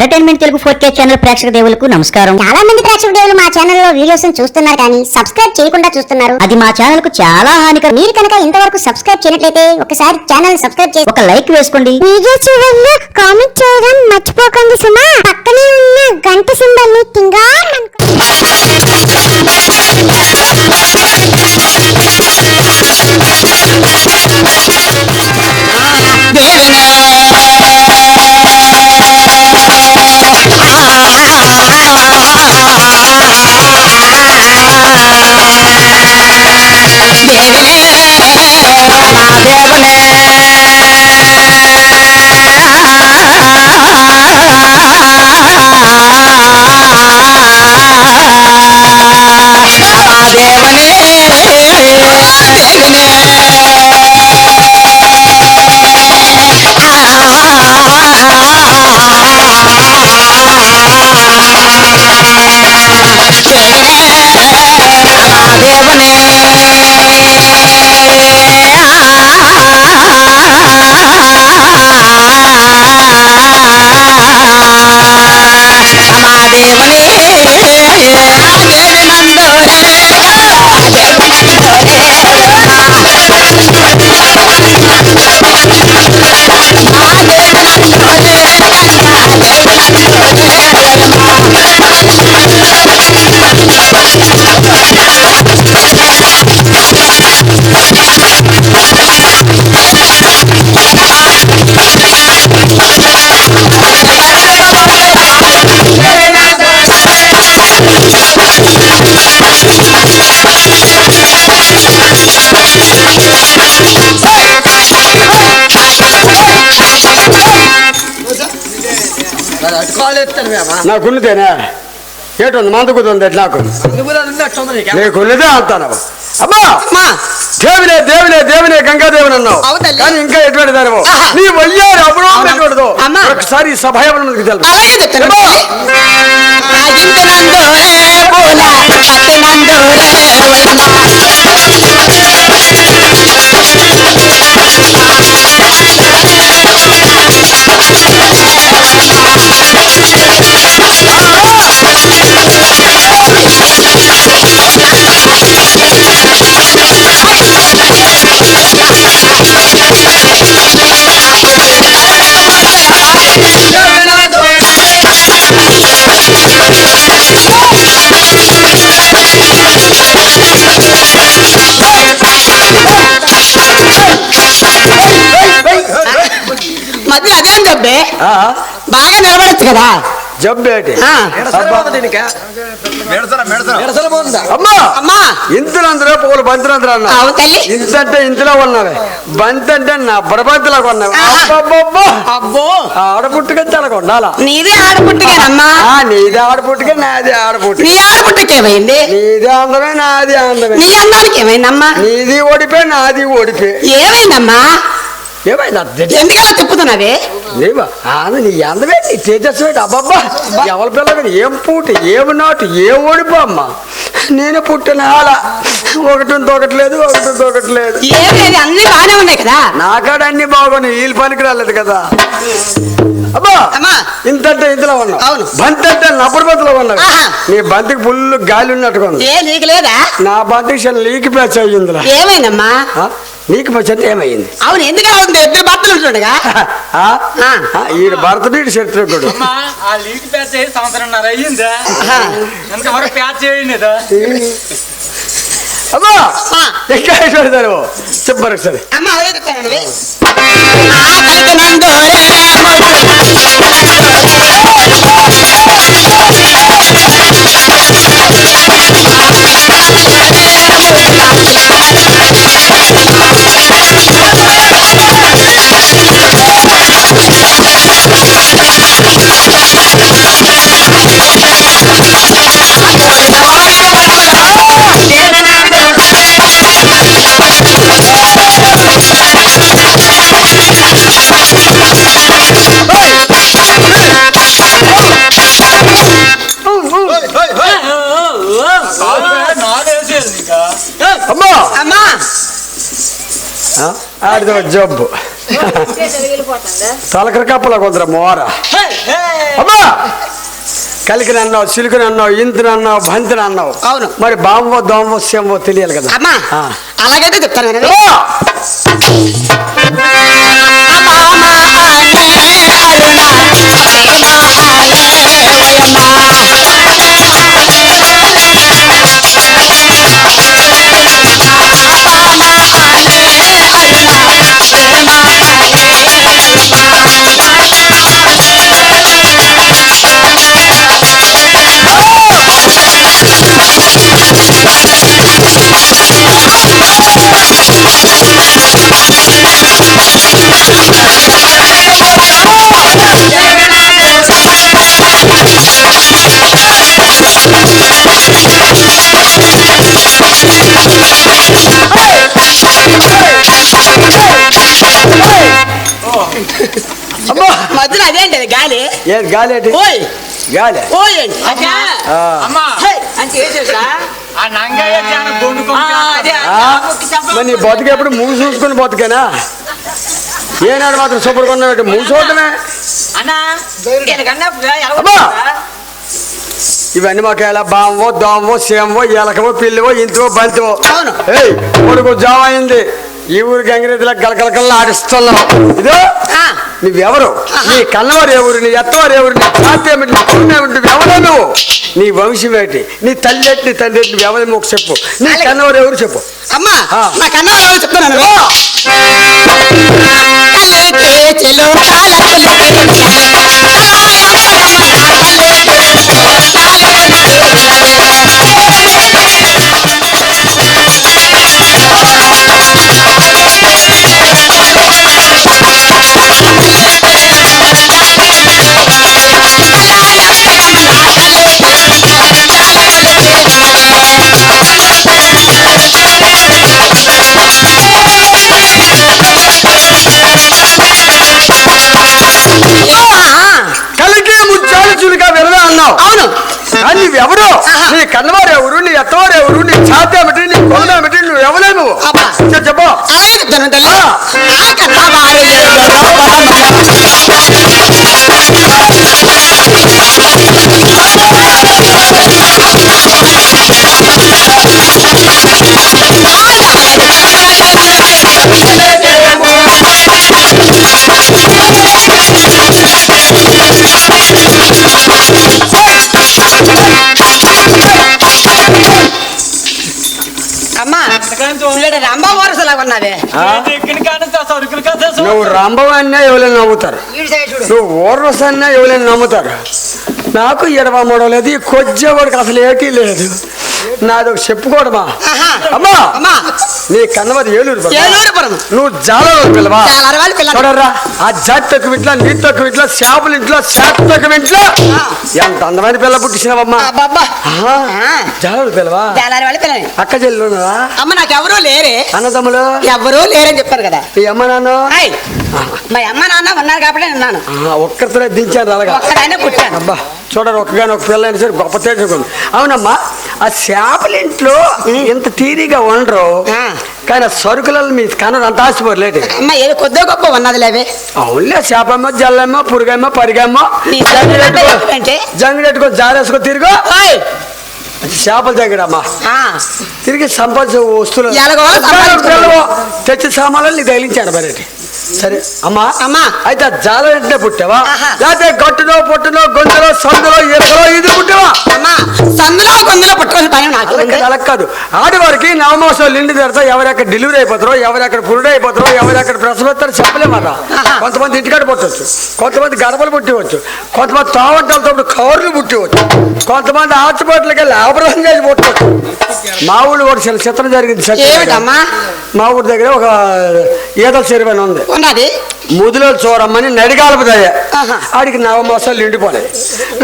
Entertainment Telugu 4K channel ప్రేక్షక దేవులకు నమస్కారం. చాలా మంది ప్రేక్షక దేవులు మా ఛానల్లో వీడియోస్ చూస్తున్నారు కానీ సబ్స్క్రైబ్ చేయకుండా చూస్తున్నారు. అది మా ఛానల్ కు చాలా హానికరం. మీరు కనుక ఇంతవరకు సబ్స్క్రైబ్ చేయనట్లయితే ఒకసారి ఛానల్ సబ్స్క్రైబ్ చేసి ఒక లైక్ వేసుకోండి. వీడియో చివరిలో కామెంట్ చేయడం మర్చిపోకండి సుమా. పక్కనే ఉన్న గంట సింబల్ ని టింగా నాకు ఉన్నదేనా ఏటుంది మందుకుతుంది నాకు నీకున్నదే అంటాను. అమ్మా దేవునే దేవునే దేవునే గంగాదేవుని అన్నావు కానీ ఇంకా ఎటువంటి దానివో నీ వయ్యారు అప్పుడు ఒకసారి సభాయకు తెలుపు. మధ్య అదేం జబ్బే బాగా నిలబడచ్చు కదా జబ్బేటి అమ్మా ఇంతలో అందరూ పూలు బంతులు అందరూ అన్నా ఇంతంటే ఇంతలో ఉన్నావే బంతి అంటే నా బడబంతిలా కొన్నావు. అబ్బో ఆడపుట్టుగా తెలగ ఉండాలా నీదే ఆడపుట్టుకేనమ్మా. నీదే ఆడపుట్టుగా నాది ఆడపుట్టు. నీ ఆడపుట్టుకి ఏమైంది? నీదే అందమే నాది అందమే. నీ అందానికి ఏమైందమ్మా? నీది ఓడిపోయి నాది ఓడిపోయి. ఏమైందమ్మా? ఏమైంది ఎందుకలా చెప్పుతున్నావే? లేవా నీ అందమే నీ తేజస్సు అబ్బబ్బా ఎవరి పిల్లగా ఏం పూటి ఏమి నాటు ఏ ఓడిపో అమ్మా. నేను పుట్టిన అలా ఒకటి తోకట్లేదు ఒకటి తోకట్లేదు. ఏమైంది? అన్ని బాగానే ఉన్నాయి కదా. నాకాడ అన్ని బాగున్నాయి వీళ్ళు పనికి రాలేదు కదా. అబ్బా ఇంతంటే ఇంతలో ఉన్నావు. అవును. బంతి అంటే నప్పుడు బంతిలో ఉన్నావు. నీ బంతికి ఫుల్ గాలి ఉన్నట్టుగా ఉంది. ఏ నీకు లేదా? నా బంతికి లీకి ప్యాచ్ అయ్యిందిలా. ఏమైందమ్మా? నీకు పచ్చంటే ఏమైంది? అవును ఎందుకలా ఉంది? ఇద్దరు భర్తలు ఉంటుండగా ఈ భర్త నీటి శత్రుకుడు సంవత్సరంన్నర అయ్యిందా ప్యాచ్ చేయండి. అమ్మా ఎక్కడ పెడతారు చెప్పరు సరే. ఆడిదో జబ్బు తలకర కప్పలా కొందర మోర అమ్మా కలికిని అన్నావు, సిలుకుని అన్నావు, ఇంతిని అన్నావు, బంతిని అన్నావు. అవును. మరి బాంబో దోమో సేమో తెలియాలి కదా. అమ్మా ఆ. అలాగైతే చెప్తాను వినండి. అమ్మా! అమ్మా! మధ్యలో అదేంటి అది గాలి? ఏది గాలి ఏంటి? ఓయ్ గాలి ఓయ్ ఏంటి అచ్చా. ఆ. అమ్మా హే, అంటే ఏం చేసా? ఆ నంగయ్య జాన బొండుకొని అదే ఆ? మరి నీ బతుకు ఎప్పుడు మూసి చూసుకుని బతుకేనా? ఏనాడు మాత్రం సూపర్ కొన్నాడు మూసోటమే. అన్నా ఎనకన్నా ఎలా అమ్మా! ఉంటుందా? ఇవన్నీ మాకు ఎలా బామో దోమో సేమో ఎలకమో పిల్లివో ఇంటివో బంతివో. అవును. ఏయ్ కొడుకు జామ అయింది, ఈ ఊరికి గంగిరెద్దులా గలకలకల్లా ఆడిస్తున్నావు. ఇదో ఆ. నువ్వెవరు? నీ కన్నవారు ఎవరు? నీ ఎత్తవారు ఎవరు? నీ తాత ఏమిటి? నీ కొడుకు ఏమిటి? నువ్వెవరో నువ్వు? నీ వంశం ఏంటి? నీ తల్లి ఏంటి? నీ తండ్రి ఏంటి? నువ్వెవరు? నువ్వు చెప్పు. నీ కన్నవారు ఎవరు చెప్పు. అమ్మా ఆ. నా కన్నా ఎవరో చెప్తున్నాను. కలికి ముచ్చాలు చులుగా వెళ్ళవే అన్నావు. అవును. కానీ నువ్వెవరు? నీ కన్నవారు ఎవరు? నీ ఎత్తవారు ఎవరు? నీ ఛాత ఏమిటి? నీ కొలను ఏమిటి? నువ్వు ఎవరే నువ్వు? అబ్బా. చెప్పు. అలాగే చెప్తాను తల్లి. ఆ. ఆ కన్నా అమ్మా రంభా వారసులాగా ఉన్నావే. ఆ? ఎక్కిన కాడ సరుకులు కదా నువ్వు రంభవన్నా ఎవరైనా నమ్ముతారు, నువ్వు ఓర్వసన్నా ఎవరైనా నమ్ముతారు. నాకు 23 లేదు, ఈ కొద్దివాడికి అసలు ఏటీ లేదు. నాది ఒక చెప్పుకోవడమా. ఆహా. అమ్మా అమ్మా నీ కన్నవారి ఏలూరు పిల్లవా? ఏలూరుపురం. నువ్వు జాలలో పిల్లవా? జాలరవాళ్ళ పిల్ల. చూడరా, ఆ జాతి తక్కువ ఇంట్లో, నీ తక్కువ ఇంట్లో, చేపల ఇంట్లో, శాత తక్కువ ఇంట్లో ఎంత అందమైన పిల్ల పుట్టించినావమ్మా. అబ్బబ్బా. జాలలో పిల్లవా? జాలరవాళ్ళ పిల్లని. అక్క చెల్లున్నావా? అమ్మ నాకెవరూ లేరే. అన్నదమ్ములు ఎవరూ లేరని చెప్పారు కదా. ఈ అమ్మ నాన్న హాయ్. మా అమ్మ నాన్న ఉన్నారు కాబట్టి నేను ఉన్నాను. ఒక్కరితోనే దించాను అలాగా. ఒక్కదాన్నే పుట్టాను. అబ్బా చూడరు, ఒక్కగాని ఒక పిల్ల అయినా సరే గొప్ప తేజుకుంది. అవునమ్మా, ఆ చేపల ఇంట్లో ఇంత తీరిగా ఉండరు, ఆ. కానీ ఆ సరుకులలో మీ కన్నది అంత ఆశపోరలేటి. అమ్మ ఏదో కొద్దో గొప్ప ఉన్నది లేవే. అవునులే, చేపమ్మో జల్లమ్మో పురుగమ్మో పరిగమ్మో నీ సంగతి ఏంటంటే? జంగిడెట్టుకో జారేసుకో తిరుగు హాయ్. చేపల జంగిడమ్మా. ఆ. తిరిగి సంపాదించే వస్తువులు ఎలాగో సంపాదించుకో. తెచ్చి సామాన్లు నీకు తగిలించాడు మరేటి. సరే అమ్మా, అమ్మా. అయితే ఆ జాల వెంటనే పుట్టావా? ఆహా. లేకపోతే గట్టునో పొట్టునో గొంతులో సందులో ఎరకలో ఇది పుట్టావా? అమ్మా సందులో గొంతులో పట్టుకోవాలి పని నాకు ఉంది. అలా కాదు, ఆడవారికి నవమాసాలు నిండి తెరతా, ఎవరెక్కడ డెలివరీ అయిపోతారో, ఎవరెక్కడ పురుడు అయిపోతారో, ఎవరెక్కడ ప్రసవిస్తారో చెప్పలేమట. ఆహా. కొంతమంది ఇంటికాడ పుట్టవచ్చు, కొంతమంది గడపలు పుట్టివచ్చు, కొంతమంది తోవంటలతో కవర్లు పుట్టివచ్చు, కొంతమంది హాస్పిటల్కి వెళ్ళి ఆపరేషన్ చేసి పుట్టవచ్చు. మా ఊళ్ళు కూడా చిన్న చిత్రం జరిగింది. ఏమిటమ్మా? మా ఊరి దగ్గర ఒక ఈతల చెరువు అని ఉంది. ఉన్నది. ముదిలో చూరమ్మని నడిగాలపుదయ్య. ఆహా. ఆడికి నవమాసాలు నిండిపోలేదు.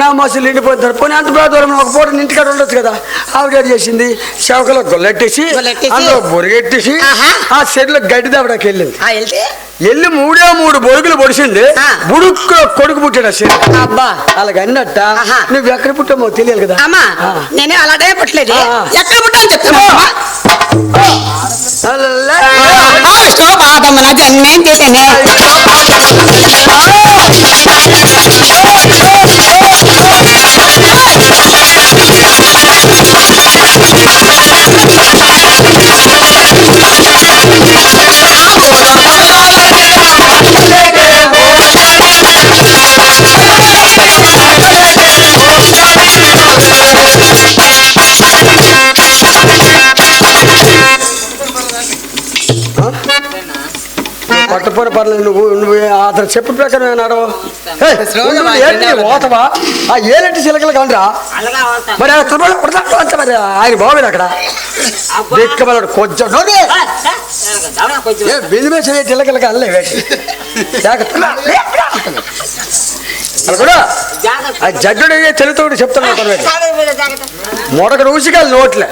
నవమాసాలు నిండిపోయిన తర్వాత పోనీ అంత దూరం ఒక పూట ఇంటికాడ ఉండొచ్చు కదా. ఆవిడ ఏం చేసింది, శవకలో గొల్లెట్టేసి గొల్లెట్టేసి, అందులో బొరిగెట్టేసి ఆహా. ఆ చెరువులో గడ్డి దావడానికి వెళ్ళింది. వెళ్తే వెళ్ళి 3 బొరుగులు పొడిచింది. ఆ. బుడుక్కు కొడుకు పుట్టాడు ఆ చెరువు. అబ్బా. అలాగ అన్నట్ట ఆహా. నువ్వు ఎక్కడ పుట్టామో తెలియాలి కదా. అమ్మా ఆ. నేనే అలాగే పుట్టలేదు. ఆ. ఎక్కడ పుట్టాను చెప్తున్నా. శోభాదమున జన్మేం చేసేనే. చెప్పకపోయినా పర్లేదు, నువ్వు అతను చెప్పిన ప్రకారం నడవు. ఏంటి ఓతవా ఆ ఏలెట్టి చిలకలు కాండ్రా మరి మరి ఆయన బాగుంది అక్కడ దిక్కబడు కొంచెం బిందు వేసిన చిలకలకి అల్లే కూడా ఆ జడ్డు తెలుతో చెప్తాను మొడక ఊసికాలు నోట్లే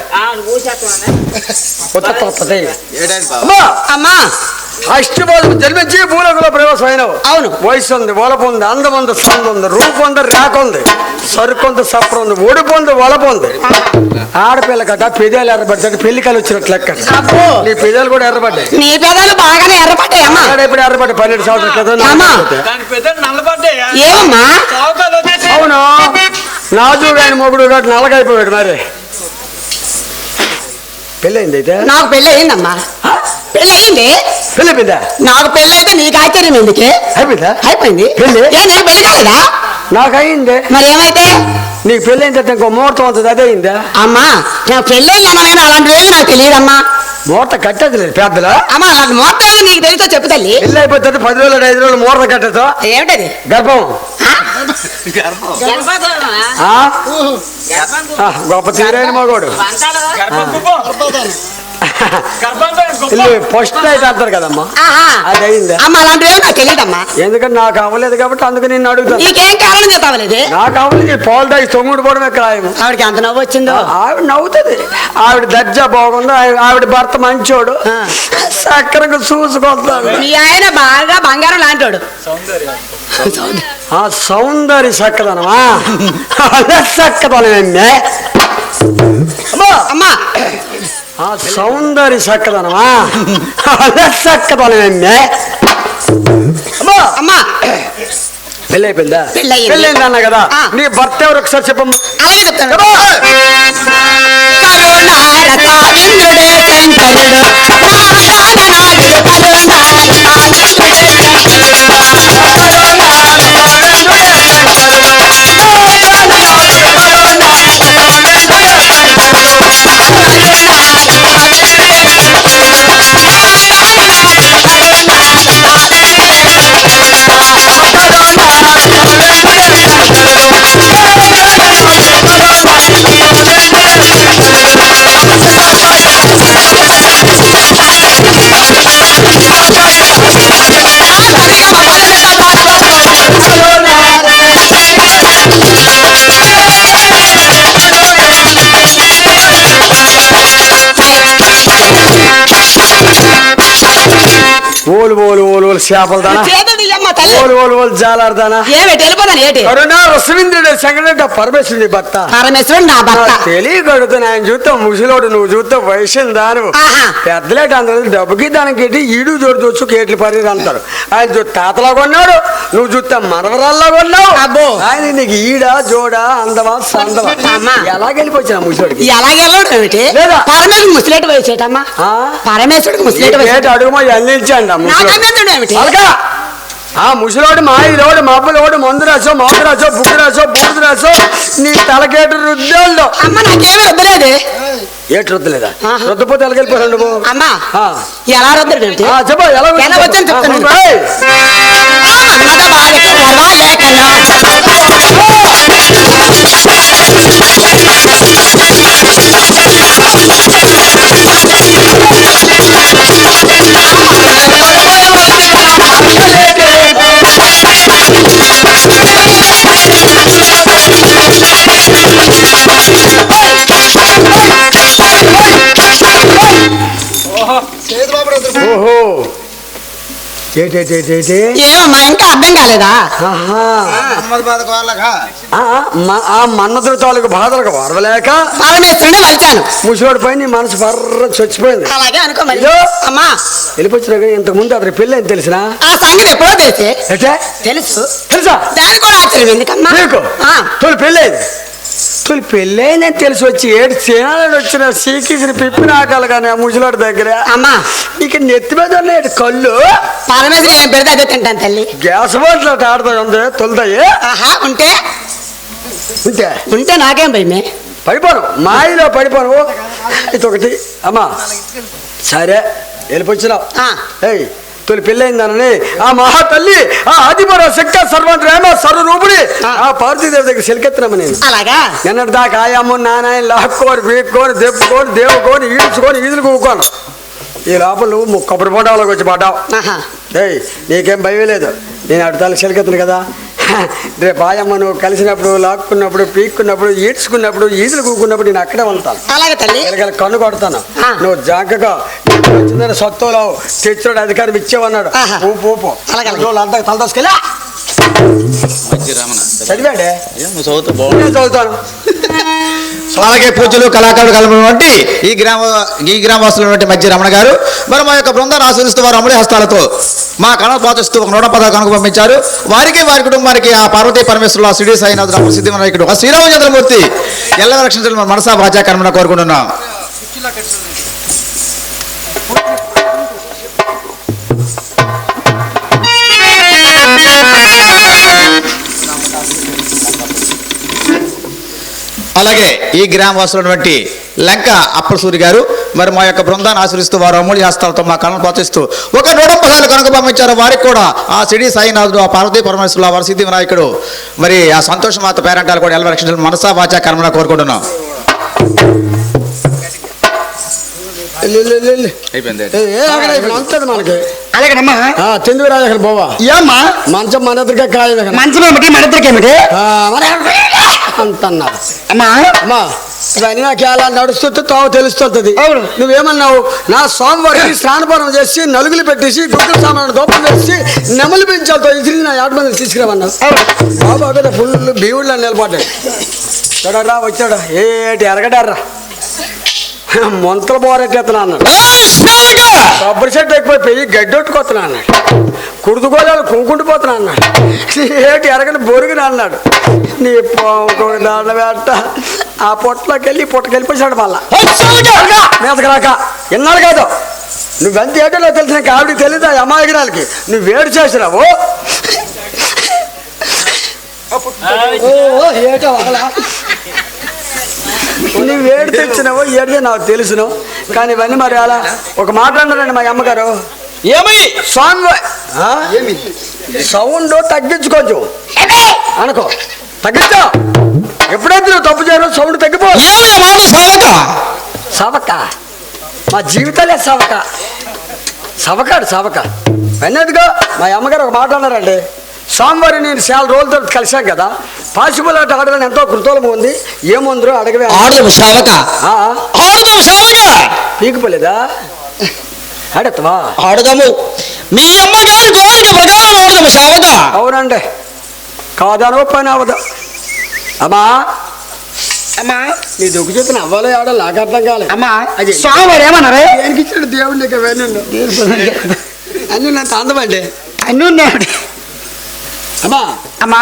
అమ్మా అష్టబాలు జన్మించి భూలోకంలో ప్రవేశం అయినావు. అవును. వయసు ఉంది, వలపు ఉంది, అందం ఉంది, సందు ఉంది, రూపు ఉంది, రేఖ ఉంది, సరుకు ఉంది, సప్ర ఉంది, ఒడుపు ఉంది, వలపు ఉంది. ఆడపిల్ల కట్ట పెదాలు ఎర్రబడ్డాడు, పెళ్లికాయలు వచ్చినట్లు లెక్క. నీ పెదాలు కూడా ఎర్రబడ్డాయి. నీ పెదాలు బాగానే ఎర్రపడ్డాయి అమ్మా. ఇప్పుడు ఎర్రబడ్డాయి 12 సంవత్సరాలు ఏమమ్మా? అవును నాజు ఆయన మొగుడు కాబట్టి నల్లగైపోయాడు. మరి పెళ్ళయింది అయితే? నాకు పెళ్ళి అయిందమ్మా. పెళ్ళి అయింది. పెళ్ళి అయిపోయిందా? నాకు పెళ్ళి అయితే నీకు ఆశ్చర్యం ఎందుకే? అయిపోయిందా? అయిపోయింది. పెళ్ళి నేను పెళ్ళి కాలేదా? నాకు అయింది. మరి ఏమైతే నీకు పెళ్ళి అయిన తర్వాత ఇంకో ముహూర్తం అవుతుంది, అదే అయిందా? అమ్మా నాకు పెళ్ళి అయిందన్నా అలాంటివేమీ నాకు తెలియదమ్మా. ముహూర్తం కట్టేది లేదు పెద్దలు. అమ్మా నాకు ముహూర్తం ఏదో నీకు తెలుసో చెప్పు తల్లి. పెళ్ళి అయిపోతుంది 10 రోజులు 5 రోజులు ముహూర్తం కట్టేతో. ఏమిటది? గర్భం. గొప్ప తీరైన మగోడు ఫస్ట్ నైట్ అంటారు కదమ్మా, అది అయిందా? అమ్మా అలాంటివే నాకు తెలియదమ్మా. ఎందుకంటే నాకు అవ్వలేదు కాబట్టి అందుకు నిన్ను అడుగుతాను. నీకేం కారణం చేస్తావలేదు? నాకు అవ్వలేదు. పాలు తాగి తొమ్మిడి పోవడం ఎక్కడ ఆవిడకి ఎంత నవ్వు వచ్చిందో. ఆవిడ నవ్వుతుంది. ఆవిడ దర్జా బాగుంది, ఆవిడ భర్త మంచోడు, చక్కరగా చూసుకొస్తాడు. మీ ఆయన బాగా బంగారం లాంటోడు. ఆ సౌందర్య చక్కదనమా చక్కదనమే అమ్మా. ఆ సౌందర్య చక్కదనమా చక్కదనమే అమ్మా. పెళ్ళి అయిపోయిందా? పెళ్ళైంది అన్నా కదా. నీ భర్త ఎవరు ఒకసారి చెప్పమ్మా. అలాగే చెప్తాను. ఓలు ఓలు ఓలు ఓలు చేపలు దానా, ఓలు ఓలు ఓలు జాలాడదానా. ఏమిటి వెళ్ళిపోతాను ఏంటి? కరుణా రసవింద్రుడు సంగతి పరమేశ్వరుడి భర్త. పరమేశ్వరుడు నా భర్త. తెలియగడుతున్నా ఆయన చూస్తావు ముసలోడు, నువ్వు చూస్తావు వయసు దాను. పెద్దలేట అందరూ డబ్బుకి దానికి ఈడు జోడు చూసు కేట్లు పరీరు అంటారు. ఆయన చూ తాతలాగా ఉన్నాడు, నువ్వు చూస్తా మనవరాల్లాగా ఉన్నావు. అబ్బో ఆయన నీకు ఈడా జోడా అందమా సందమా ఎలాగెళ్ళిపోయినా ముసలోడికి? ఎలాగెళ్ళడు ఏమిటి? పరమేశ్వరుడు ముసలేటి వయసేటమ్మా. పరమేశ్వరుడికి ముసలేటి అడుగుమా అందించండి ఏమిటి? ఆ ముసలోడు మాయిలోడు మబ్బులోడు మందు రాసో మాకు రాసో బుక్కు రాసో బూజు రాసో నీ తలకేటు రుద్దాళ్ళు. అమ్మ నాకేమీ వద్దులేదు. ఏటి రుద్దలేదా? రుద్దపోతే ఎలాగెళ్ళిపోయాడు నువ్వు? అమ్మా ఎలా రుద్దడు? చెప్ప ఎలా వచ్చని చెప్తాను. ఓహో ఏమమ్మా ఇంకా అర్థం కాలేదా? ఆ మన్నదుడు తాలూకు బాధలకు వరవలేక పరమేశ్వరుడే వలిచాను. ముసలోడి పై నీ మనసు బర్ర చచ్చిపోయింది. అలాగే అనుకో మరి. అమ్మా వెళ్ళిపోచ్చినా ఇంతకు ముందు అతని పెళ్ళి అని తెలిసిన ఆ సంగతి ఎప్పుడో తెలుసు. తెలుసా? దానికి కూడా ఆశ్చర్యం ఎందుకమ్మా? తొలి పెళ్ళైంది. తొలి పెళ్ళైందని తెలిసి వచ్చి 7 సేనాలు వచ్చిన సీకిసిన పిప్పి నాకాలు కానీ ఆ ముసలోడి దగ్గర. అమ్మా ఇక నెత్తి మీద ఉన్నాయి కళ్ళు. పరమేశ్వరుడు ఏం పెడితే అదే తింటాను తల్లి. గ్యాస్ బాటిల్ ఆడతా ఉంది తొలుతాయి. ఉంటే ఉంటే ఉంటే నాకేం భయమే? పడిపోను మాయలో పడిపోను. ఇది ఒకటి అమ్మా. సరే వెళ్ళిపోచ్చినావు. తొలి పెళ్ళయిందనని ఆ మహా తల్లి ఆ ఆదిపర శక్తి సర్వంత్రేమ సర్వరూపుడి ఆ పార్వతీదేవి దగ్గర సెలికెత్తున్నాము నేను. అలాగా నిన్నటి దాకా ఆయమ్మ నానాయన లాక్కోని వీక్కోని దెప్పుకొని దేవుకొని ఈడ్చుకొని ఈదులు కూకోను. ఈ లోపల నువ్వు కొబ్బరి బొండాలోకి వచ్చి పడ్డావు. ఏయ్ నీకేం భయం లేదు, నేను అడుగుతాను సెలికెత్తును కదా. రేపు ఆయమ్మ నువ్వు కలిసినప్పుడు లాక్కున్నప్పుడు పీక్కున్నప్పుడు ఈడ్చుకున్నప్పుడు ఈదులు కూకున్నప్పుడు నేను అక్కడే ఉంటాను. అలాగే తల్లి కన్ను కొడతాను. నువ్వు జాగ్రత్తగా వచ్చిందని సత్తులో తెచ్చుడు అధికారం ఇచ్చేవన్నాడు. ఊపు అలాగే అంతా తలదోసుకెళ్ళా చదివాడే చదువుతాను. అలాగే పూజలు కళాకారులు కలపటువంటి ఈ గ్రామవాసులైనటువంటి మధ్య రమణ గారు మరి మా యొక్క బృందాన్ని ఆస్వాదిస్తూ వారు అమూల్య హస్తాలతో మా కళను పోషిస్తూ ఒక 110 కనుక పంపించారు. వారికి వారి కుటుంబానికి ఆ పార్వతీ పరమేశ్వరుల సిడి సాయినాథ్ ప్రసిద్ధి నాయకుడు ఆ శ్రీరామచంద్రమూర్తి ఎల్ల రక్షించాలని మన మనసా భాజా కర్మను కోరుకుంటున్నాం. అలాగే ఈ గ్రామవాసులైనటువంటి లంక అప్పలసూరి గారు మరి మా యొక్క బృందాన్ని ఆశ్రయిస్తూ వారు అమూల్య హస్తాలతో మా కళను ప్రోత్సహిస్తూ ఒక 110 కనుక పంపించారు. వారికి కూడా ఆ సిడి సాయినాథుడు ఆ పార్వతీ పరమేశ్వరుల వారి సిద్ధి వినాయకుడు మరి ఆ సంతోష మాత పేరంటాలు కూడా ఎలా రక్షించాలని మనసా వాచా కర్మన కోరుకుంటున్నాం. మనకి అలాగేనమ్మా తెందుకు రాజు అక్కడ పోవా ఏమ్మా మంచం మన ఎదురుగా కాయ మంచం ఏమిటి మన ఇద్దరికి ఏమిటి అంతన్నారు. అమ్మా అమ్మా ఇవన్నీ నాకు ఎలా నడుస్తుంటే తావు తెలుస్తుంటది. అవును. నువ్వేమన్నావు నా స్వామివారికి స్నానపానం చేసి నలుగులు పెట్టేసి గుడ్డు సామాను దోపం చేసి నెమలి పెంచాలతో ఇసిరి నా 8 మందిని తీసుకురామన్నావు. బాబా కదా ఫుల్ బీవుళ్ళని నిలబడ్డాడు. చూడరా వచ్చాడు ఏటి ఎరగడారా మొంతలు బోరెట్టేస్తున్నా అన్నాడు. కొబ్బరి చెట్టు ఎక్కువైపోయి గడ్డొట్టుకొస్తున్నా అన్నాడు. కుడుతుకోలేలు కుంకుండిపోతున్నా అన్నాడు. ఏటి ఎరగని బొరుగుని అన్నాడు. నీ దాండ వేట ఆ పొట్టలోకి వెళ్ళి పుట్టకెళ్ళిపోయాడు మళ్ళా మీదకి రాక ఎన్నాళ్ళు కాదు నువ్వెంత ఏటో తెలిసిన ఆవిడికి తెలియదు. ఆ అమాయకురాలకి నువ్వు వేడి చేసినావు ఏటో నువ్వు వేడి తెచ్చినావో ఏడితే నాకు తెలుసును. కానీ ఇవన్నీ మరి అలా ఒక మాట అన్నారండి మా అమ్మగారు. ఏమి స్వామి సౌండ్ తగ్గించుకోవచ్చు అనుకో తగ్గించు. ఎప్పుడైతే నువ్వు తప్పు చేయను సౌండ్ తగ్గిపో. సవక మా జీవితాలే సవక అన్నదిగో మా అమ్మగారు ఒక మాట అన్నారండి. స్వామివారి నేను చాలా రోజులతో కలిసాం కదా, పాసిబుల్ ఆట ఆడదని ఎంతో కృతోలం ఉంది. ఏముందరో అడగవే పీకిపోలేదా ఆడతావా? ఆడదాము మీ అమ్మగారి కోరిక ప్రకారం ఆడదాము సావక. అవునండి కాదనో పని అవదు. అమ్మా అమ్మా నీ దొక్కు చెప్తున్న అవ్వాలో ఆడాలి నాకు అర్థం కాలేదు. అమ్మా స్వామివారు ఏమన్నారే దేనికి ఇచ్చాడు దేవుడు నీకు అన్నీ నాకు అందమండి అన్నీ ఉన్నాయండి. అమ్మా అమ్మా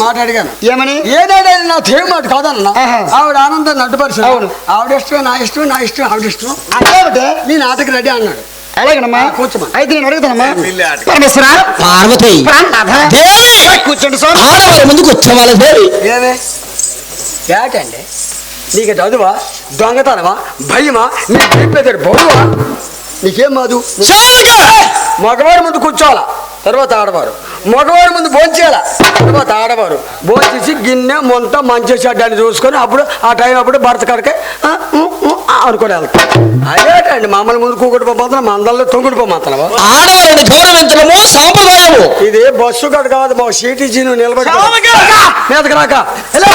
మాట అడిగాను ఏమని ఏదైనా నా దేవుడు మాట కాదన్నా. ఆవిడ ఆనందం నడ్డుపరిచి అవును ఆవిడ ఇష్టం నా ఇష్టం నా ఇష్టం ఆవిడ ఇష్టం అదేమిటే నీ నాటకి రెడీ అన్నాడు. అలాగేనమ్మా కూర్చోమా. అయితే నేను అడుగుతానమ్మా పరమేశ్వర పార్వతి కూర్చోండి స్వామి. ఆడవారి ముందు కూర్చోవాలి దేవి. ఏమే ఏటండి నీకు చదువా దొంగతనమా భయమా నీ చెప్పేదాడు బరువా నీకేం మాదు. మగవారి ముందు కూర్చోవాలా తర్వాత ఆడవారు, మగవారి ముందు భోంచేయాల తర్వాత ఆడవారు. భోంచేసి గిన్నె మొంత మంచి చెడ్డాన్ని చూసుకొని అప్పుడు ఆ టైం అప్పుడు భర్త కడికే అనుకుని వెళ్తాం. అదేటండి మమ్మల్ని ముందు కూకుడు పోతున్నా మందల్లో తొంగుడు పోతున్నావా? ఆడవారిని గౌరవించడము సాంప్రదాయము. ఇది బస్సు కడు కాదు మా సీటీజీ నువ్వు నిలబడి మీదకి రాక ఎలా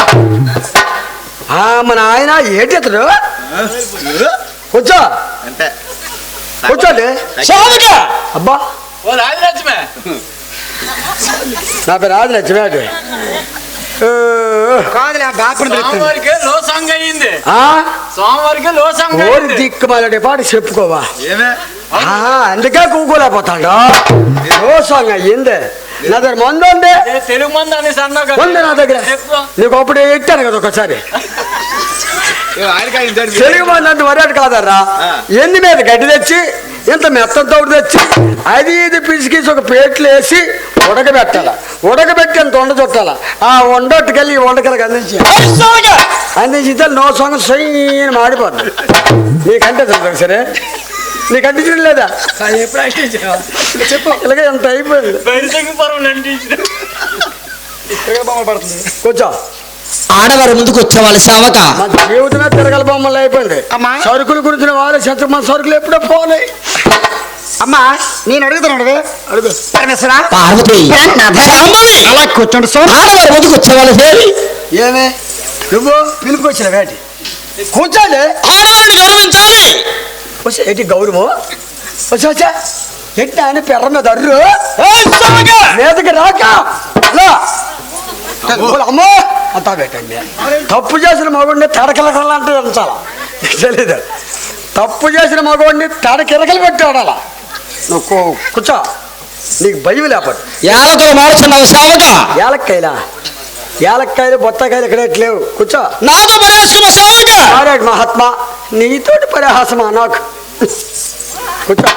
మన ఆయన ఏంటి అతడు కూర్చో కూర్చోండి. అబ్బా నా పేరు రాజు లక్ష్మి. ఓరి దిక్కు మళ్ళీ పాటు చెప్పుకోవా అందుకే కూకోలేకపోతాడు. రోసంగా అయ్యింది నా దగ్గర మందు ఉంది తెలుగు మంది అని ఉంది నా దగ్గర. నీకు అప్పుడు ఎట్టాను కదా ఒకసారి తెలుగు మంది అంటే మర్యాద కాదర్రా. ఎన్ని మీద గడ్డి తెచ్చి ఇంత మెత్తం తోడు తెచ్చి అది ఇది పిసికేసి ఒక ప్లేట్లు వేసి ఉడకబెట్టి అంత వండ చుట్టాల. ఆ వండొట్టుకెళ్ళి ఈ వండకెళ్ళకి అందించితే నో సొంగ సొయ్యని మాడిపోద్ది. నీకంటే తెలుసు సరే నీకు అంటించడం లేదా ఎప్పుడు అంటించావా? చెప్పు ఇలాగే ఎంత అయిపోయింది బయటంగిపురం అంటించిన కూర్చో ఆడవారి ముందుకు వచ్చేవాళ్ళు సేవక మా జీవితమే తిరగల బొమ్మలు అయిపోయింది అమ్మా. సరుకులు గురించి వాళ్ళు మన సరుకులు ఎప్పుడో పోనాయి. అమ్మా నేను అడుగుతున్నాడు అడుగు పార్వతి శాంభవి. అలా కూర్చోండి స్వామి. ఆడవారి ముందుకు వచ్చేవాళ్ళు దేవి ఏమే నువ్వు పిలుపుకొచ్చిన వేటి కూర్చోండి. ఆడవారిని గౌరవించాలి. వచ్చే ఎట్టి గౌరవం వచ్చా వచ్చా ఎట్టి ఆయన పెర్ర మీద అర్రు మీదకి రాక రా. అమ్మో అంతా పెట్టండి. తప్పు చేసిన మగవాడిని తడకలకలంటే చాలా తెలీదు. తప్పు చేసిన మగవాడిని తడకిరకలు పెట్టాడాలా. నువ్వు కూర్చో నీకు భయం లేకపోతే. యాలకులు మారుచున్నావు సేవక. ఏలక్కాయలు బొత్తకాయలు ఇక్కడ లేవు. కూర్చో. నాతో పరిహాసమ సేవక. మారాడు మహాత్మా నీతోటి పరిహాసమా నాకు. కూర్చో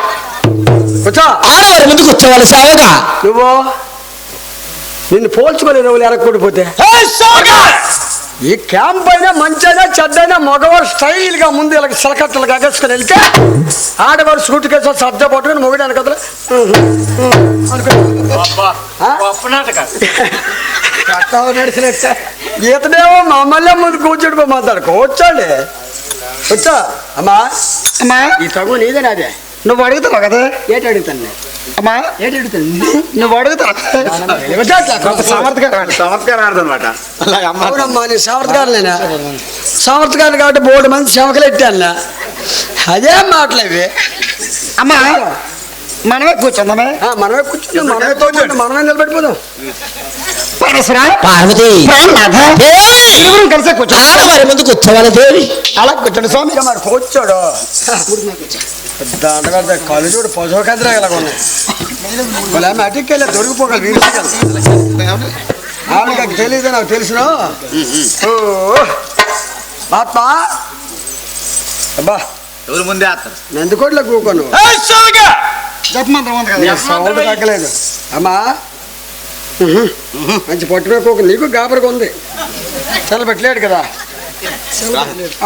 కూర్చో. ఆడవారి ముందుకు వచ్చేవాళ్ళు సేవక. నువ్వు నిన్ను పోల్చుకోలేవు నువ్వు ఎరగకూడిపోతే. ఈ క్యాంప్ అయినా మంచి అయినా చెడ్డైనా మగవారు స్టైల్ గా ముందు ఇలా సిలకట్టలు గగసుకుని వెళ్తే ఆడవారు సూటు కేసు సర్ద పట్టుకుని మొగడాను కదా నడిచినట్టే. ఈతనేమో మమ్మల్ని ముందు కూర్చోడు మాట్లాడు. కూర్చోండి కూర్చో. అమ్మా అమ్మా ఈ తగు నీదేనా అదే నువ్వు అడుగుతావు కదా. ఏంటి అడుగుతాను అమ్మా ఏంటి అడుగుతాను నువ్వు అడుగుతావు. అవునమ్మా నీ సామర్థ్యకారులేనా సామర్థ్యకారులు కాబట్టి 3 మంది సేవకులు ఎట్టాను. అదే మాటలేవి. అమ్మా మనమే కూర్చుందామే. మనమే కూర్చున్నాం మనమే నిలబెట్టిపోదాం. పార్వతి కలిసే కూర్చో. ఆడవారి ముందుకు వచ్చేవాళ్ళు దేవి. అలా కూర్చోండి స్వామి. మరి కూర్చోడు దాంట్లో కళ్ళు చూడు పశువు కదిరా ఇలాగ ఉన్నాయి. వాళ్ళు ఆమె అటుకెళ్ళి దొరికిపోగలి వీరికి ఆమెకి తెలియదు నాకు తెలిసిన ఆత్మ అబ్బా ఎవరు ముందే నందికోట్లో కూకోను సౌండ్ తగ్గలేదు. అమ్మా మంచి పట్టుకునే కూకు నీకు గాబరగా ఉంది. చల్లబెట్టలేడు కదా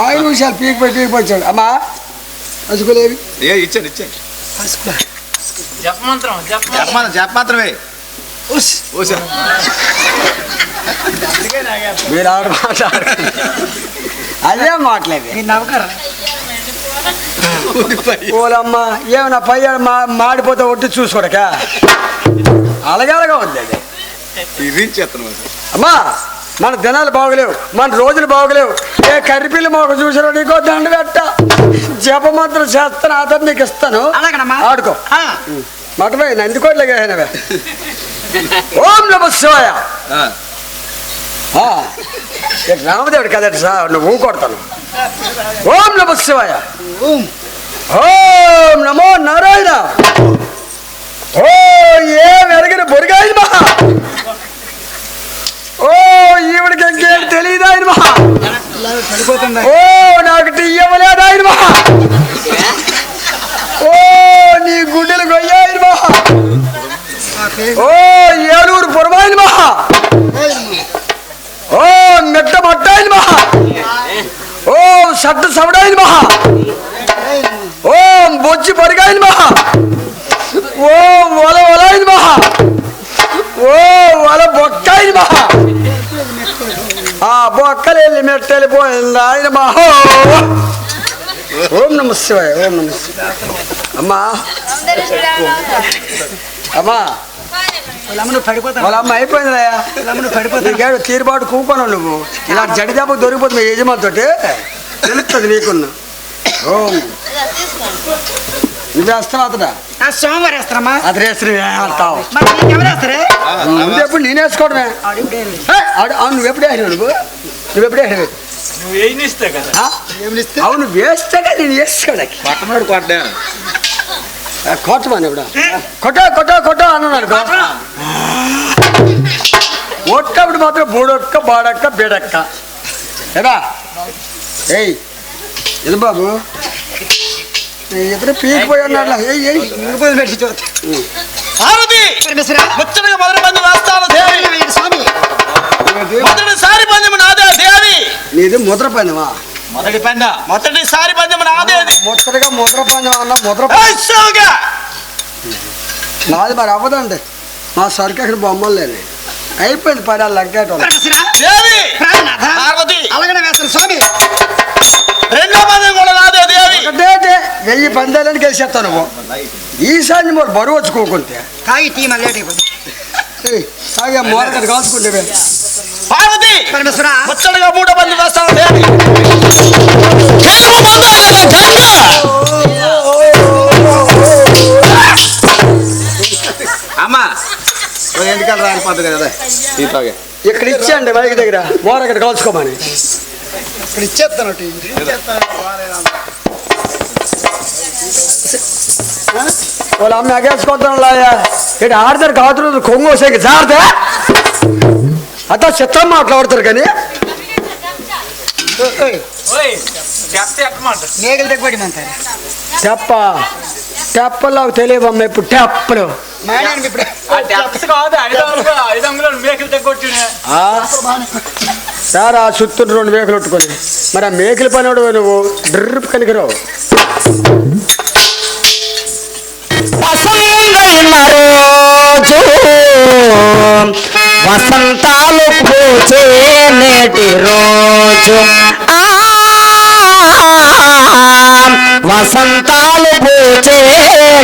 5 నిమిషాలు పీకి వచ్చాడు. అమ్మా అసుకులేవి ఇచ్చాను చెప్పమాత్రమే మీరు ఆడ మాట్లాడు. అదే మాట్లాడి ఓలమ్మా ఏమన్నా పై మాడిపోతే ఒట్టి చూసుకోడక అలాగే ఉంది అది. అమ్మా మన దినాలు బాగలేవు మన రోజులు బాగలేవు. ఏ కర్రిపిల్లి మాకు చూసారో నీకో దండ పెట్ట జప మాత్రం చేస్తాను అతను నీకు ఇస్తాను ఆడుకో. మటపోయి నందికోట్లే ఓం నమ శివాయ. రామదేవుడు కదట సార్ నువ్వు కొడతాను. ఓం నమ శివాయ. ఓం నమో నారాయణ. ఓ ఏ వెరగిన బొరిగాయి మహా. ఓ ఈవిడికి ఇంకేం తెలియదు ఆయన మహా. ఓ నాకు టీయవలేదు ఆయన మహా. ఓ నీ గుడ్డలు గొయ్యాయన మహా. ఓ ఏలూరు పురమాయన మహా. ఓ మెట్ట మట్టాయన మహా. ఓ సట్టు సవడాయన మహా. ఓం బొచ్చి పరిగాయన మహా. ఓ వల వలాయన మహా. ఓ వల బొక్కాయన మహా. ఆ బొక్కలు వెళ్ళి మెట్టు వెళ్ళిపోయింది ఆయన మహా. ఓం నమ శివాయ. ఓం నమ శివాయ. అమ్మా అమ్మా వాళ్ళ అమ్మ అయిపోయిందిరాడు తీరుబాటు కూకోను. నువ్వు ఇలా జడిదాపు దొరికిపోతుంది యజమానితో తెలుస్తుంది నీకున్న. ఓం నువ్వు వేస్తావు అతడా సోమవారం వేస్తారమ్మా. అతను వేస్తావు నువ్వెప్పుడు నేను వేసుకోవడమే. నువ్వెప్పుడే వేసినావు నువ్వెప్పుడే వేసినావు నువ్వు ఏం ఇస్తే కదా అవును వేస్తే కదా నేను వేసుకోవడానికి కొట్టమని ఇప్పుడు కొట్ట అన్నాడు. ఒట్టప్పుడు మాత్రం బూడొక్క బాడక్క బీడక్క ఏదా ఏయ్ ఇది బాబు ఇతను పీకిపోయి అన్నాడు. నీది ముద్ర పందెమా మొదటిసారి పందెం నాదే అది. ముచ్చటగా ముద్ర పందెం అన్న ముద్ర అస్సలుగా. నాది మరి అవ్వదండి. మా సరికి అక్కడ బొమ్మలు లేని అయిపోయింది పని ఆ లంకేటం. దేవి పార్వతి అలాగనే వేస్తారు స్వామి. రెండో పందెం కూడా నాదే దేవి. ఒకటే 1000 పందాలని గెలిచేస్తావు నువ్వు. ఈసారి మరి బరువు వచ్చుకోకుంటే కాగి టీ మళ్ళీ సాగే మోరకటి కాల్చుకుంటే పార్వతి పరమేశ్వర ముచ్చటగా మూడో పందెం వేస్తాను దేవి. అమ్మా ఎందుకని రాలిపోతుంది కదా ఈతాగే ఇక్కడ ఇచ్చేయండి బైక్ దగ్గర మోరకటి కాల్చుకోమని. ఇక్కడ ఇచ్చేస్తాను వాళ్ళ అమ్మ ఎగేసుకుంటాను లాయా ఇక్కడ ఆడతారు కాదు కొంగు వస్తే జారుతా అట్లా చిత్రం మాట్లాడతారు కానీ మేకలు తెగబడిమంటారు. తెప్ప తెప్పలాగా తెలియబమ్మ ఇప్పుడు తెప్పలు మేడానికి ఇప్పుడు మేకలు తగ్గొచ్చిన సార్ ఆ చుట్టూ 2 మేకలు కొట్టుకొని మరి ఆ మేకల పని నువ్వు డ్రిప్ కనికిరావు. రోజు వసంతాలు పూచే నేటి రోజు వసంతాలు పూచే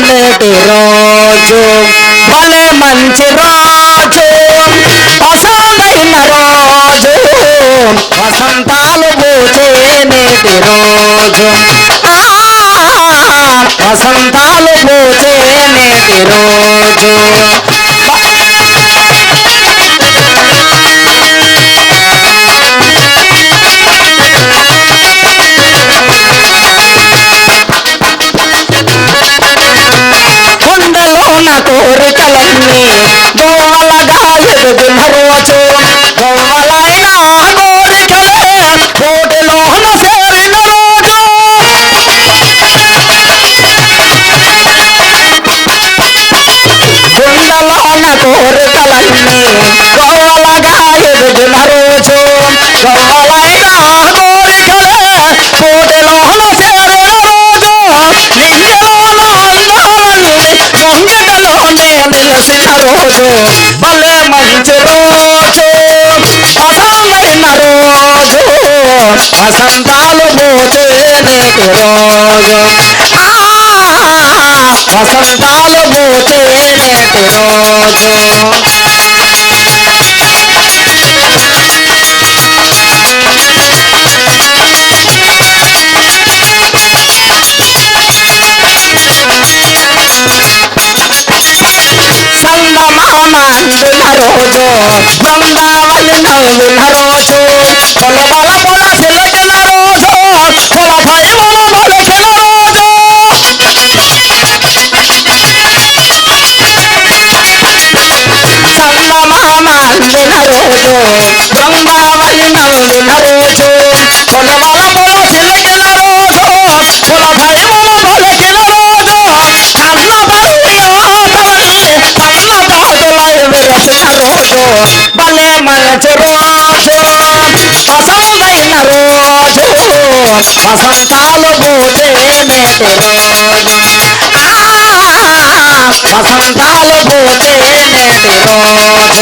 నేటి రోజు భలే మంచి రోజు పసందైన రోజు వసంతాలు పూచే నేటి రోజు వసంతాలు పూచే నేటి రోజు కొండలోన కోరికలన్నీ గోవలగా ఎదుగున రోజు గోవలైన కోరికలే కోటిలోన చేరిన రోజు కొండలోన కోరికలన్నీ గోవలగా ఎదుగున రోజు గోవలైన కోరికలే కోటిలోన చేరిన రోజు నిండలోన అందాలన్నీ సంగటలోనే నిలసిన రోజు భలే మంచి రోజు పసందైన రోజు వసంతాలు పోతే నేటి రోజు వసంతాలు పోతే నేటి రోజు సందమామందుల రోజు బృందావని నవ్విన రోజు పొలబల పొల సిలకిన రోజు పొలపై మొల మొలచిన రోజు సందమామందుల రోజు బృందావని నవ్విన రోజు పొలబల పొల సిలకిన రోజు పొలపై మొల మొలచిన రోజు అన్నదల్లి ఆటలన్నీ కన్నదాటులై విరసిన రోజు భలే మంచి రోజు పసందైన రోజు వసంతాలు పోతే నేటి రోజు వసంతాలు పోతే నేటి రోజు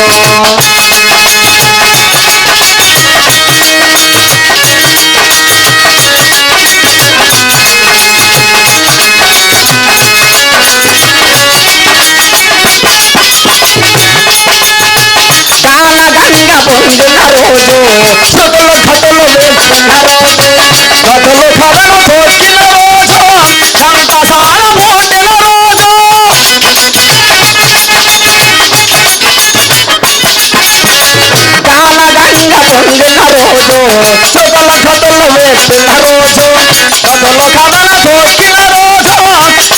కాలగంగ పొందిన రోజు ఘటులు ఘటులు వేసిన రోజు ఘటులు కథలు తోచిన రోజు సంతసాల మోటిన రోజు కాలగంగ పొందిన రోజు ఘటుల ఘటులు వేసిన రోజు ఘటులు కథలు తోచిన రోజు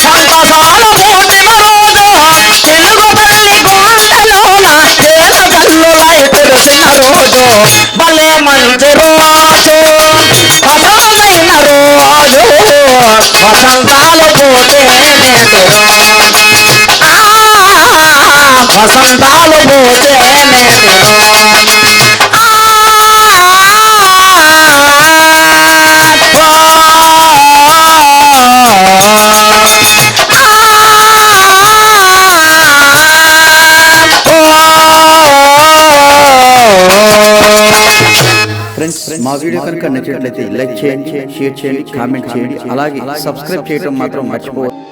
సంతసాల మోటిన రోజు తెలుగు తల్లి గుండెలోన తేనెగల్లులై తెరిసిన రోజు భలే మంచి రోజు పసందైన రోజు వసంతాలు పోతే నేటి రోజు వసంతాలు పోతే నేటి రోజు మా వీడియో కనుక నచ్చినట్లయితే లైక్ చేయండి, షేర్ చేయండి, కామెంట్ చేయండి, అలాగే సబ్స్క్రైబ్ చేయడం మాత్రం మర్చిపోవద్దు.